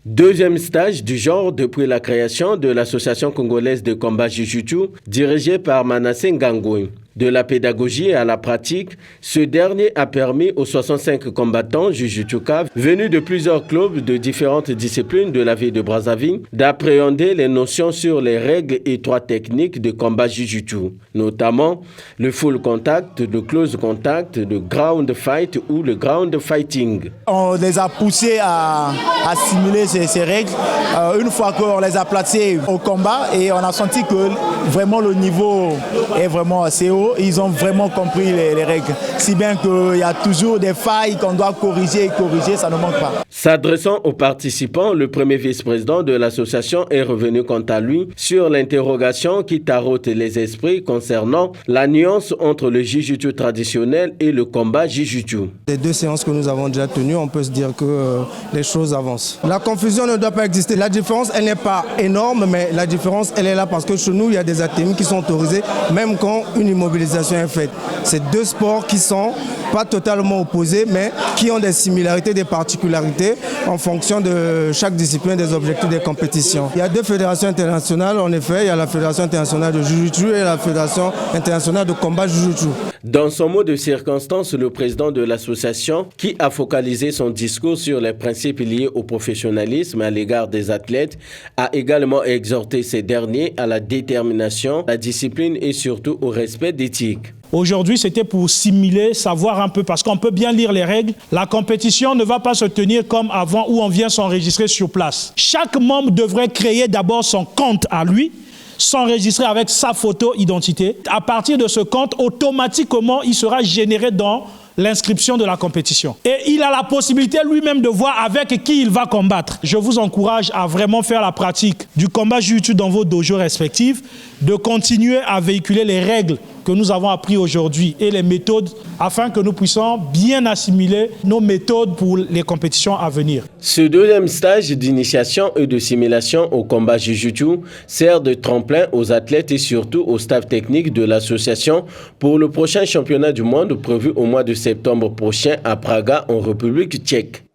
Deuxième stage du genre depuis la création de l'Association congolaise de combat Jiu-Jitsu dirigée par Manassé Ngangouin. De la pédagogie à la pratique, ce dernier a permis aux 65 combattants Jiu-Jitsuka venus de plusieurs clubs de différentes disciplines de la ville de Brazzaville d'appréhender les notions sur les règles et trois techniques de combat Jiu-Jitsu, notamment le full contact, le close contact, le ground fight ou le ground fighting. On les a poussés à assimiler ces règles une fois qu'on les a placés au combat et on a senti que vraiment le niveau est vraiment assez haut. Ils ont vraiment compris les règles, si bien qu'il y a toujours des failles qu'on doit corriger, ça ne manque pas. S'adressant aux participants, le premier vice-président de l'association est revenu quant à lui sur l'interrogation qui taraude les esprits concernant la nuance entre le jiu-jitsu traditionnel et le combat jiu-jitsu. Les deux séances que nous avons déjà tenues, on peut se dire que les choses avancent. La confusion ne doit pas exister. La différence, elle n'est pas énorme, mais la différence, elle est là parce que chez nous, il y a des ATM qui sont autorisés, même quand une immobilisation est faite. C'est deux sports qui sont pas totalement opposés, mais qui ont des similarités, des particularités en fonction de chaque discipline, des objectifs des compétitions. Il y a deux fédérations internationales, en effet, il y a la Fédération internationale de Jiu-Jitsu et la Fédération internationale de combat Jiu-Jitsu. Dans son mot de circonstance, le président de l'association, qui a focalisé son discours sur les principes liés au professionnalisme à l'égard des athlètes, a également exhorté ces derniers à la détermination, la discipline et surtout au respect d'éthique. Aujourd'hui, c'était pour simuler, savoir un peu, parce qu'on peut bien lire les règles. La compétition ne va pas se tenir comme avant où on vient s'enregistrer sur place. Chaque membre devrait créer d'abord son compte à lui, s'enregistrer avec sa photo identité. À partir de ce compte, automatiquement, il sera généré dans l'inscription de la compétition. Et il a la possibilité lui-même de voir avec qui il va combattre. Je vous encourage à vraiment faire la pratique du combat jiu-jitsu dans vos dojos respectifs, de continuer à véhiculer les règles que nous avons appris aujourd'hui et les méthodes afin que nous puissions bien assimiler nos méthodes pour les compétitions à venir. Ce deuxième stage d'initiation et de simulation au combat Jiu-Jitsu sert de tremplin aux athlètes et surtout au staff technique de l'association pour le prochain championnat du monde prévu au mois de septembre prochain à Praga en République tchèque.